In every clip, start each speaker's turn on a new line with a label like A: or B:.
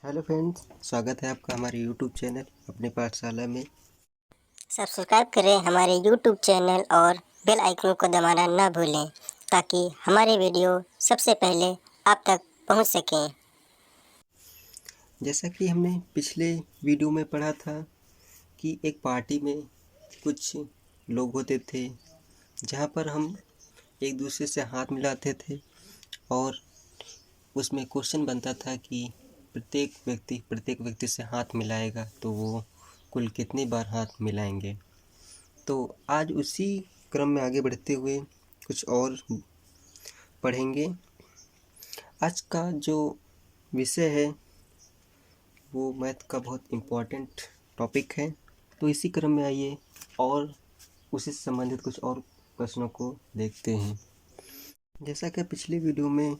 A: Hello friends, स्वागत है आपका हमारे यूट्यूब चैनल अपने पाठशाला में।
B: सब्सक्राइब करें हमारे यूट्यूब चैनल और बेल आइकन को दबाना ना भूलें ताकि हमारे वीडियो सबसे पहले आप तक पहुंच सकें।
A: जैसा कि हमने पिछले वीडियो में पढ़ा था कि एक पार्टी में कुछ लोग होते थे जहाँ पर हम एक दूसरे से हाथ मिलाते थे और उसमें क्वेश्चन बनता था कि प्रत्येक व्यक्ति से हाथ मिलाएगा तो वो कुल कितनी बार हाथ मिलाएंगे। तो आज उसी क्रम में आगे बढ़ते हुए कुछ और पढ़ेंगे। आज का जो विषय है वो मैथ का बहुत इम्पोर्टेंट टॉपिक है। तो इसी क्रम में आइए और उससे संबंधित कुछ और प्रश्नों को देखते हैं। जैसा कि पिछले वीडियो में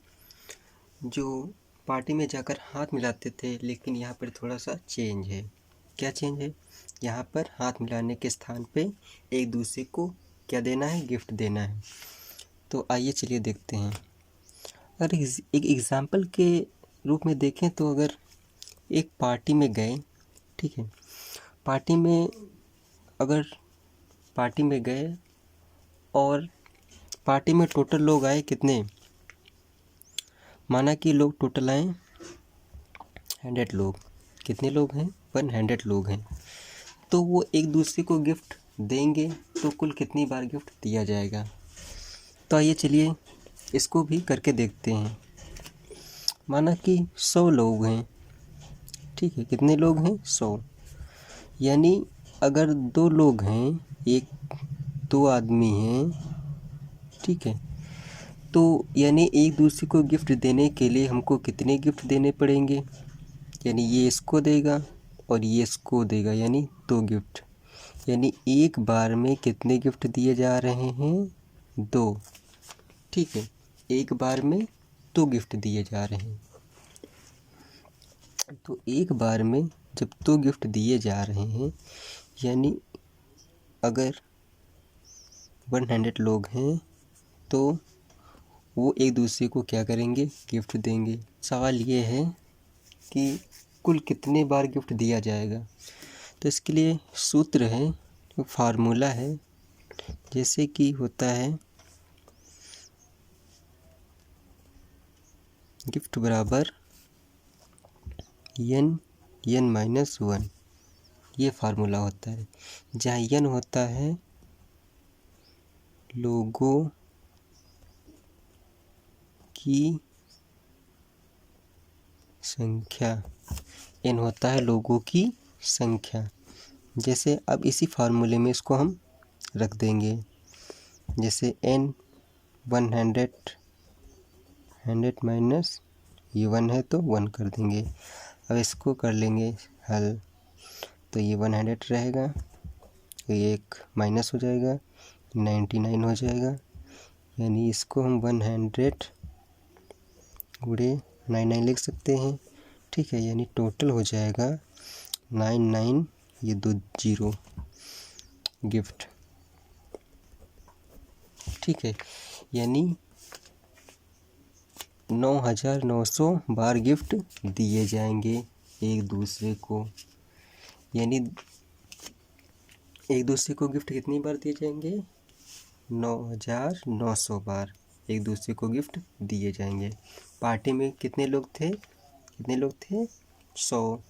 A: जो पार्टी में जाकर हाथ मिलाते थे, लेकिन यहाँ पर थोड़ा सा चेंज है। क्या चेंज है? यहाँ पर हाथ मिलाने के स्थान पे एक दूसरे को क्या देना है? गिफ्ट देना है। तो आइए चलिए देखते हैं। अगर एक एग्ज़ाम्पल के रूप में देखें तो अगर एक पार्टी में गए, ठीक है, पार्टी में अगर पार्टी में गए और पार्टी में टोटल लोग आए कितने? माना कि लोग टोटल आए 100 लोग। कितने लोग हैं? 100 लोग हैं। तो वो एक दूसरे को गिफ्ट देंगे तो कुल कितनी बार गिफ्ट दिया जाएगा? तो आइए चलिए इसको भी करके देखते हैं। माना कि 100 लोग हैं, ठीक है, कितने लोग हैं? 100। यानी अगर 2 लोग हैं, एक 2 आदमी हैं, ठीक है, तो यानी एक दूसरे को गिफ्ट देने के लिए हमको कितने गिफ्ट देने पड़ेंगे? यानी ये इसको देगा और ये इसको देगा, यानी 2 गिफ्ट। यानी एक बार में कितने गिफ्ट दिए जा रहे हैं? 2। ठीक है, एक बार में 2 गिफ्ट दिए जा रहे हैं। तो एक बार में जब 2 गिफ्ट दिए जा रहे हैं, यानी अगर 100 लोग हैं तो वो एक दूसरे को क्या करेंगे? गिफ्ट देंगे। सवाल ये है कि कुल कितने बार गिफ्ट दिया जाएगा। तो इसके लिए सूत्र है, फार्मूला है, जैसे कि होता है गिफ्ट बराबर n-1। ये फार्मूला होता है जहाँ n होता है लोगों की संख्या, n होता है लोगों की संख्या। जैसे अब इसी फार्मूले में इसको हम रख देंगे, जैसे n 100 माइनस ये 1 है तो 1 कर देंगे। अब इसको कर लेंगे हल, तो ये 100 रहेगा, तो ये एक माइनस हो जाएगा, 99 हो जाएगा। यानी इसको हम 100 गुणे 99 लिख सकते हैं, ठीक है। यानी टोटल हो जाएगा 99, ये 2 0 गिफ्ट, ठीक है। यानी 9900 बार गिफ्ट दिए जाएंगे एक दूसरे को। यानी एक दूसरे को गिफ्ट कितनी बार दिए जाएंगे? 9900 बार एक दूसरे को गिफ्ट दिए जाएंगे। पार्टी में कितने लोग थे? 100।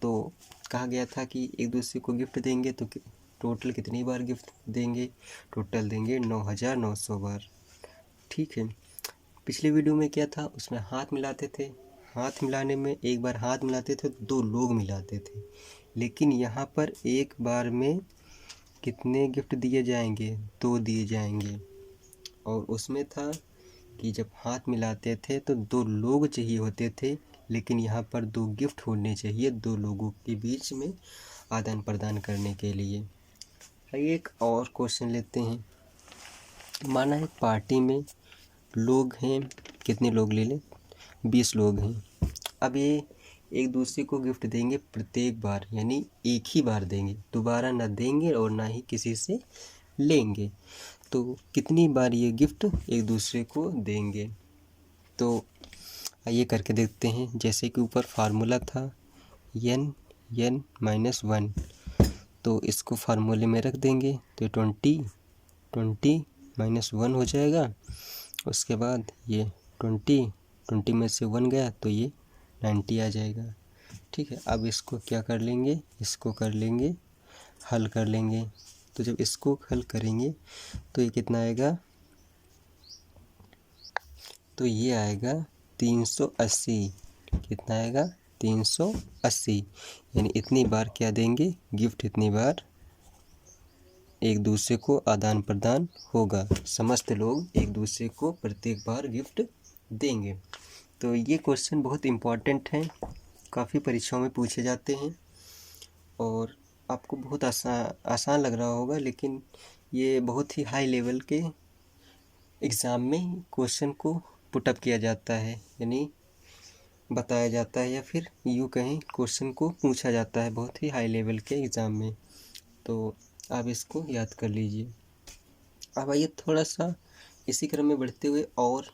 A: तो कहा गया था कि एक दूसरे को गिफ्ट देंगे तो टोटल कितनी बार गिफ्ट देंगे? टोटल देंगे 9900 बार, ठीक है। पिछले वीडियो में क्या था? उसमें हाथ मिलाते थे। हाथ मिलाने में एक बार हाथ मिलाते थे तो 2 लोग मिलाते थे, लेकिन यहाँ पर एक बार में कितने गिफ्ट दिए जाएंगे? 2 दिए जाएंगे। और उसमें था कि जब हाथ मिलाते थे तो 2 लोग चाहिए होते थे, लेकिन यहाँ पर 2 गिफ्ट होने चाहिए 2 लोगों के बीच में आदान प्रदान करने के लिए। एक और क्वेश्चन लेते हैं। माना है पार्टी में लोग हैं, कितने लोग ले लें? 20 लोग हैं। अब ये एक दूसरे को गिफ्ट देंगे प्रत्येक बार, यानी एक ही बार देंगे, दोबारा ना देंगे और ना ही किसी से लेंगे। तो कितनी बार ये गिफ्ट एक दूसरे को देंगे? तो आइए करके देखते हैं। जैसे कि ऊपर फार्मूला था n-1, तो इसको फार्मूले में रख देंगे तो 20 - 1 हो जाएगा। उसके बाद ये 20 में से 1 गया तो ये 90 आ जाएगा। ठीक है, अब इसको क्या कर लेंगे, इसको कर लेंगे हल कर लेंगे। तो जब इसको हल करेंगे तो ये कितना आएगा, तो ये आएगा 380। कितना आएगा, 380। यानी इतनी बार क्या देंगे गिफ्ट, इतनी बार एक दूसरे को आदान प्रदान होगा। समस्त लोग एक दूसरे को प्रत्येक बार गिफ्ट देंगे। तो ये क्वेश्चन बहुत इम्पॉर्टेंट हैं, काफ़ी परीक्षाओं में पूछे जाते हैं और आपको बहुत आसान लग रहा होगा, लेकिन ये बहुत ही हाई लेवल के एग्ज़ाम में क्वेश्चन को पुटअप किया जाता है, यानी बताया जाता है, या फिर यूँ कहें क्वेश्चन को पूछा जाता है बहुत ही हाई लेवल के एग्ज़ाम में। तो आप इसको याद कर लीजिए। अब आइए थोड़ा सा इसी क्रम में बढ़ते हुए और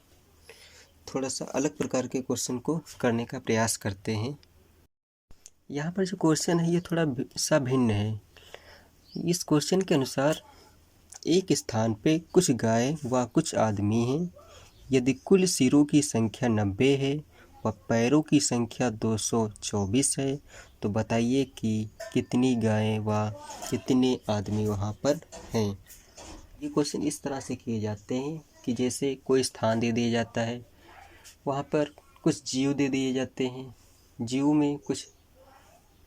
A: थोड़ा सा अलग प्रकार के क्वेश्चन को करने का प्रयास करते हैं। यहाँ पर जो क्वेश्चन है ये थोड़ा सा भिन्न है। इस क्वेश्चन के अनुसार एक स्थान पे कुछ गाय व कुछ आदमी हैं। यदि कुल सिरों की संख्या 90 है व पैरों की संख्या 224 है तो बताइए कि कितनी गायें व कितने आदमी वहाँ पर हैं। ये क्वेश्चन इस तरह से किए जाते हैं कि जैसे कोई स्थान दे दिया जाता है, वहाँ पर कुछ जीव दे दिए जाते हैं। जीव में कुछ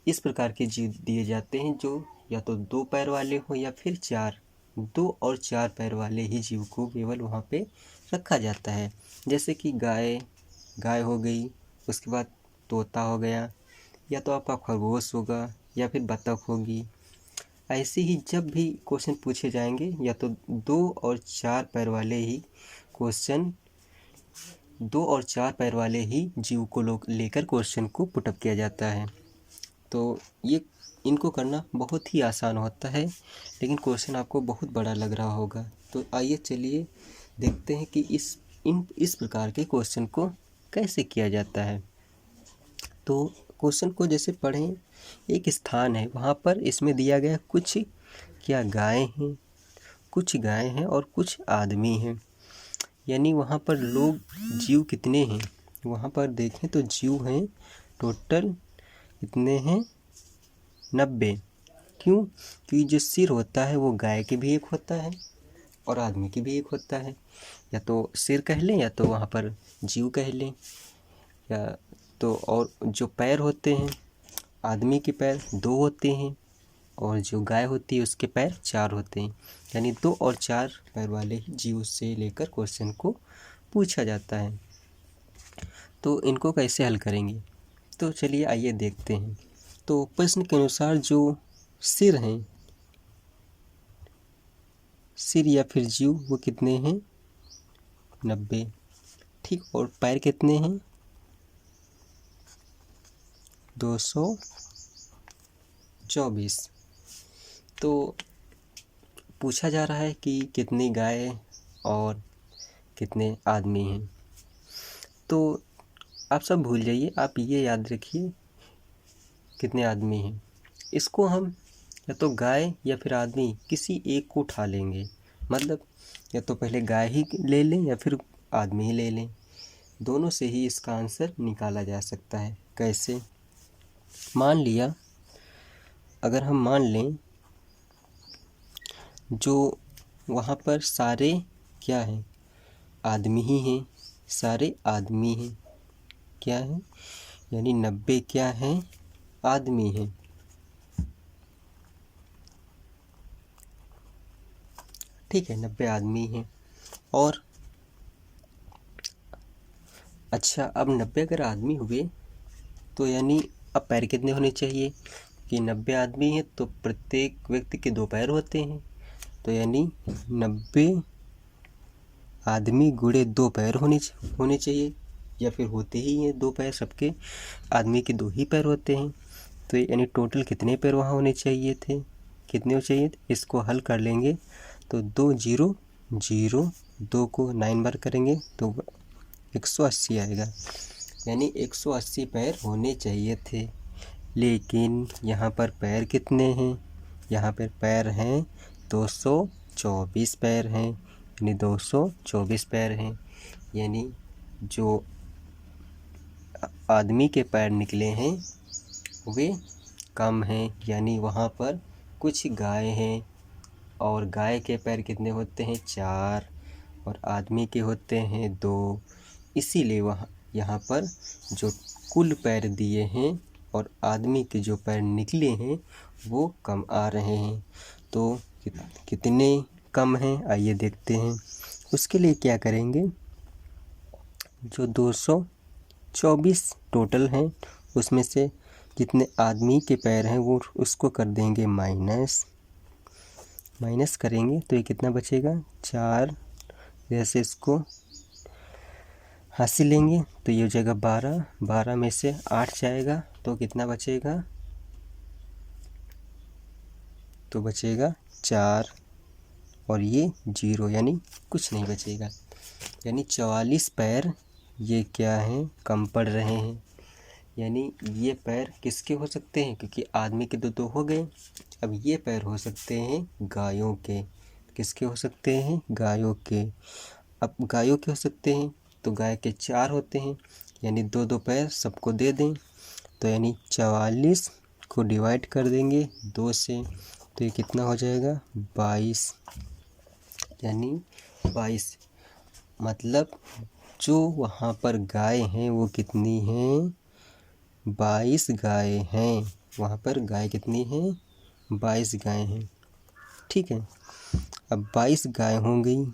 A: इस प्रकार के जीव दिए जाते हैं जो या तो 2 पैर वाले हो या फिर 4, 2 और 4 पैर वाले ही जीव को केवल वहाँ पे रखा जाता है। जैसे कि गाय हो गई, उसके बाद तोता हो गया, या तो आपका खरगोश होगा या फिर बतख होगी। ऐसे ही जब भी क्वेश्चन पूछे जाएंगे या तो 2 और 4 पैर वाले ही क्वेश्चन, 2 और 4 पैर वाले ही जीव को लेकर क्वेश्चन को पुटअप किया जाता है। तो ये इनको करना बहुत ही आसान होता है, लेकिन क्वेश्चन आपको बहुत बड़ा लग रहा होगा। तो आइए चलिए देखते हैं कि इस प्रकार के क्वेश्चन को कैसे किया जाता है। तो क्वेश्चन को जैसे पढ़ें, एक स्थान है, वहाँ पर इसमें दिया गया कुछ क्या गायें हैं, कुछ गायें हैं और कुछ आदमी हैं। यानी वहाँ पर लोग जीव कितने हैं, वहाँ पर देखें तो जीव हैं टोटल कितने हैं, 90। क्यों, क्योंकि जो सिर होता है वो गाय के भी एक होता है और आदमी की भी एक होता है। या तो सिर कह लें या तो वहाँ पर जीव कह लें, या तो और जो पैर होते हैं, आदमी के पैर 2 होते हैं और जो गाय होती है उसके पैर 4 होते हैं। यानी 2 और 4 पैर वाले ही जीव से लेकर क्वेश्चन को पूछा जाता है। तो इनको कैसे हल करेंगे, तो चलिए आइए देखते हैं। तो प्रश्न के अनुसार जो सिर हैं, सिर या फिर जीव वो कितने हैं, 90। ठीक, और पैर कितने हैं, 224। तो पूछा जा रहा है कि कितनी गाय और कितने आदमी हैं। तो आप सब भूल जाइए, आप ये याद रखिए कितने आदमी हैं। इसको हम या तो गाय या फिर आदमी किसी एक को उठा लेंगे, मतलब या तो पहले गाय ही ले लें या फिर आदमी ही ले लें। दोनों से ही इसका आंसर निकाला जा सकता है। कैसे, मान लिया, अगर हम मान लें जो वहाँ पर सारे क्या हैं, आदमी ही हैं, सारे आदमी हैं, क्या हैं, यानी 90 क्या हैं, आदमी हैं। ठीक है, 90 आदमी हैं। और अच्छा, अब 90 अगर आदमी हुए तो यानी अब पैर कितने होने चाहिए, कि 90 आदमी हैं तो प्रत्येक व्यक्ति के 2 पैर होते हैं। तो यानी 90 आदमी गुणे 2 पैर होने चाहिए, या फिर होते ही हैं 2 पैर, सबके आदमी के 2 ही पैर होते हैं। तो यानी टोटल कितने पैर वहाँ होने चाहिए थे, कितने चाहिए थे, इसको हल कर लेंगे तो 2 0 0, 2 को 9 बार करेंगे तो 180 आएगा। यानी 180 पैर होने चाहिए थे। लेकिन यहाँ पर पैर कितने हैं? यहाँ पर पैर हैं 224 पैर हैं, यानी 224 पैर हैं। यानी जो आदमी के पैर निकले हैं वे कम हैं, यानी वहाँ पर कुछ गाय हैं और गाय के पैर कितने होते हैं? 4 और आदमी के होते हैं 2। इसीलिए वहाँ यहाँ पर जो कुल पैर दिए हैं और आदमी के जो पैर निकले हैं वो कम आ रहे हैं। तो कितने कम हैं आइए देखते हैं। उसके लिए क्या करेंगे, जो 224 टोटल हैं उसमें से जितने आदमी के पैर हैं वो उसको कर देंगे माइनस करेंगे तो ये कितना बचेगा? 4। जैसे इसको हासिल लेंगे तो ये हो जाएगा 12 में से 8 जाएगा तो कितना बचेगा? तो बचेगा 4 और ये 0, यानी कुछ नहीं बचेगा। यानी 44 पैर ये क्या हैं? कम पड़ रहे हैं। यानी ये पैर किसके हो सकते हैं? क्योंकि आदमी के तो हो गए, अब ये पैर हो सकते हैं गायों के। किसके हो सकते हैं? गायों के। अब गायों के हो सकते हैं तो गाय के 4 होते हैं, यानी 2 पैर सबको दे दें। तो यानी 44 को डिवाइड कर देंगे 2 से तो ये कितना हो जाएगा? 22। यानी 22 मतलब जो वहाँ पर गाय हैं वो कितनी हैं? 22 गाय हैं। वहाँ पर गाय कितनी हैं? 22 गाय हैं। ठीक है, अब 22 गाय हो गई।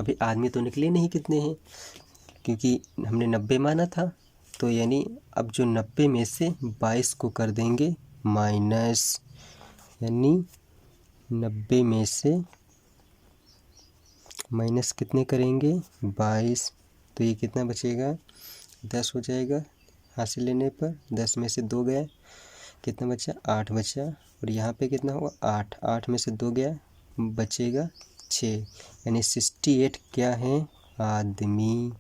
A: अभी आदमी तो निकले नहीं कितने हैं, क्योंकि हमने 90 माना था। तो यानी अब जो 90 में से 22 को कर देंगे माइनस, यानी 90 में से माइनस कितने करेंगे? 22। तो ये कितना बचेगा? 10 हो जाएगा हासिल लेने पर। 10 में से 2 गया, कितना बचा? 8 बचा। और यहाँ पे कितना हुआ? 8 में से 2 गया, बचेगा 6। यानी 68 क्या है? आदमी।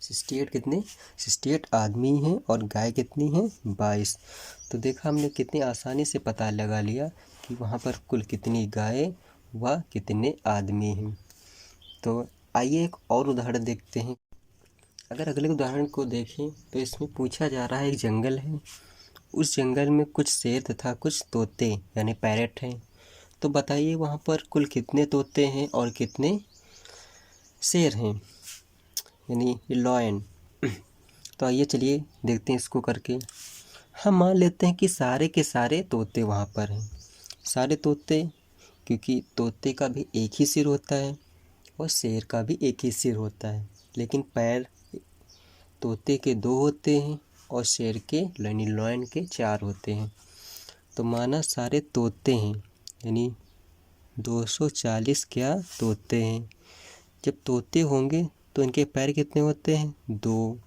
A: 68 कितने? 68 आदमी हैं और गाय कितनी हैं? 22। तो देखा हमने कितनी आसानी से पता लगा लिया कि वहाँ पर कुल कितनी गाय व कितने आदमी हैं। तो आइए एक और उदाहरण देखते हैं। अगर अगले उदाहरण को देखें तो इसमें पूछा जा रहा है, एक जंगल है, उस जंगल में कुछ शेर तथा कुछ तोते यानी पैरट हैं। तो बताइए वहाँ पर कुल कितने तोते हैं और कितने शेर हैं, यानी लॉयन। तो आइए चलिए देखते हैं इसको करके। हम मान लेते हैं कि सारे के सारे तोते वहाँ पर हैं। सारे तोते, क्योंकि तोते का भी एक ही सिर होता है और शेर का भी एक ही सिर होता है, लेकिन पैर तोते के 2 होते हैं और शेर के यानी लॉयन के 4 होते हैं। तो माना सारे तोते हैं, यानी 240 क्या तोते हैं। जब तोते होंगे तो इनके पैर कितने होते हैं? 2।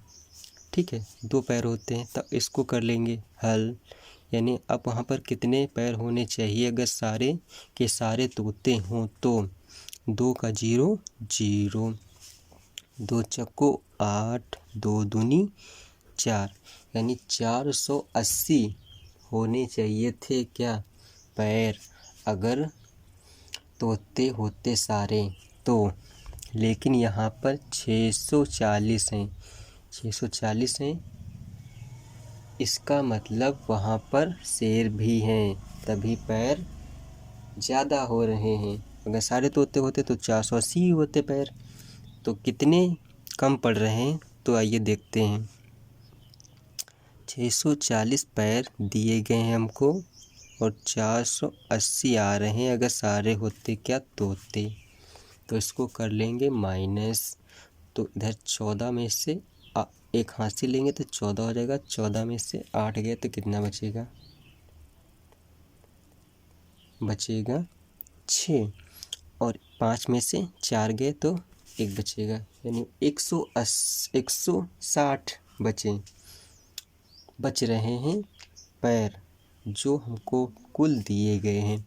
A: ठीक है, 2 पैर होते हैं। तब इसको कर लेंगे हल, यानी अब वहाँ पर कितने पैर होने चाहिए अगर सारे के सारे तोते हों? तो 2 का 0 0, 2 चक्को 8, 2 दूनी 4, यानी 480 होने चाहिए थे क्या? पैर, अगर तोते होते सारे तो। लेकिन यहाँ पर 640 हैं। 640 हैं, इसका मतलब वहाँ पर शेर भी हैं, तभी पैर ज़्यादा हो रहे हैं। अगर सारे तोते होते तो 480 होते पैर। तो कितने कम पड़ रहे हैं? तो आइए देखते हैं। 640 पैर दिए गए हैं हमको और 480 आ रहे हैं अगर सारे होते क्या? तोते। तो इसको कर लेंगे माइनस। तो इधर 14 में से एक हासिल लेंगे तो 14 हो जाएगा। 14 में से 8 गए तो कितना बचेगा? बचेगा 6। और 5 में से 4 गए तो 1 बचेगा, यानी 160 बच रहे हैं पैर जो हमको कुल दिए गए हैं।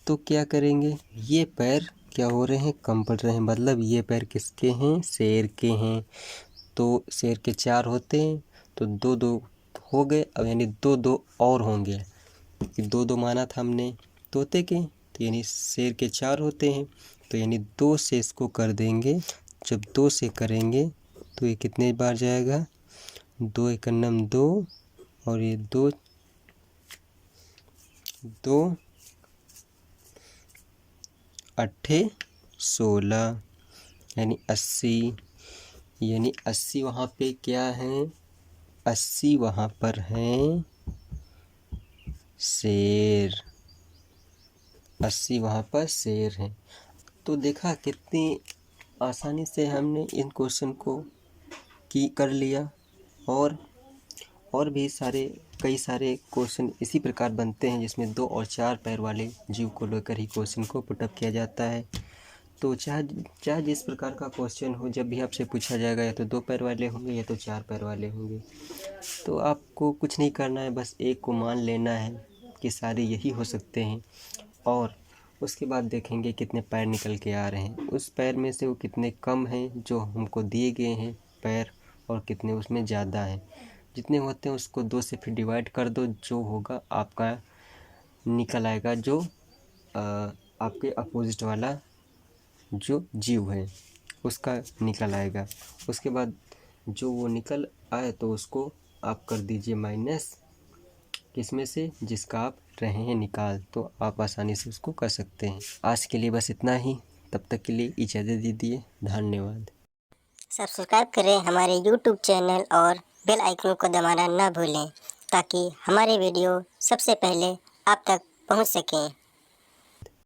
A: तो क्या करेंगे? ये पैर क्या हो रहे हैं, कम पड़ रहे हैं। मतलब ये पैर किसके हैं, शेर के हैं। तो शेर के 4 होते हैं तो 2-2 हो गए। अब यानी 2-2 और होंगे, कि 2-2 माना था हमने तोते के, तो यानी शेर के 4 होते हैं, तो यानी 2 से इसको कर देंगे। जब 2 से करेंगे तो ये कितने बार जाएगा, 2 एकन्नम 2 और ये 2 2 अट्ठे 16 यानी 80। यानी 80 वहाँ पे क्या है, 80 वहाँ पर हैं शेर। 80 वहाँ पर शेर हैं। तो देखा कितनी आसानी से हमने इन क्वेश्चन को कर लिया। और भी कई सारे क्वेश्चन इसी प्रकार बनते हैं, जिसमें 2 और 4 पैर वाले जीव को लेकर ही क्वेश्चन को पुटअप किया जाता है। तो चाहे जिस प्रकार का क्वेश्चन हो, जब भी आपसे पूछा जाएगा या तो 2 पैर वाले होंगे या तो 4 पैर वाले होंगे, तो आपको कुछ नहीं करना है, बस एक को मान लेना है कि सारे यही हो सकते हैं। और उसके बाद देखेंगे कितने पैर निकल के आ रहे हैं, उस पैर में से वो कितने कम हैं जो हमको दिए गए हैं पैर, और कितने उसमें ज़्यादा हैं। जितने होते हैं उसको 2 से फिर डिवाइड कर दो, जो होगा आपका निकल आएगा, जो आपके अपोजिट वाला जो जीव है उसका निकल आएगा। उसके बाद जो वो निकल आए तो उसको आप कर दीजिए माइनस, किसमें से, जिसका आप रहे हैं निकाल, तो आप आसानी से उसको कर सकते हैं। आज के लिए बस इतना ही, तब तक के लिए इजाज़त दीजिए। धन्यवाद।
B: सब्सक्राइब करें हमारे YouTube चैनल और बेल आइकन को दबाना ना भूलें, ताकि हमारे वीडियो सबसे पहले आप तक पहुंच सकें।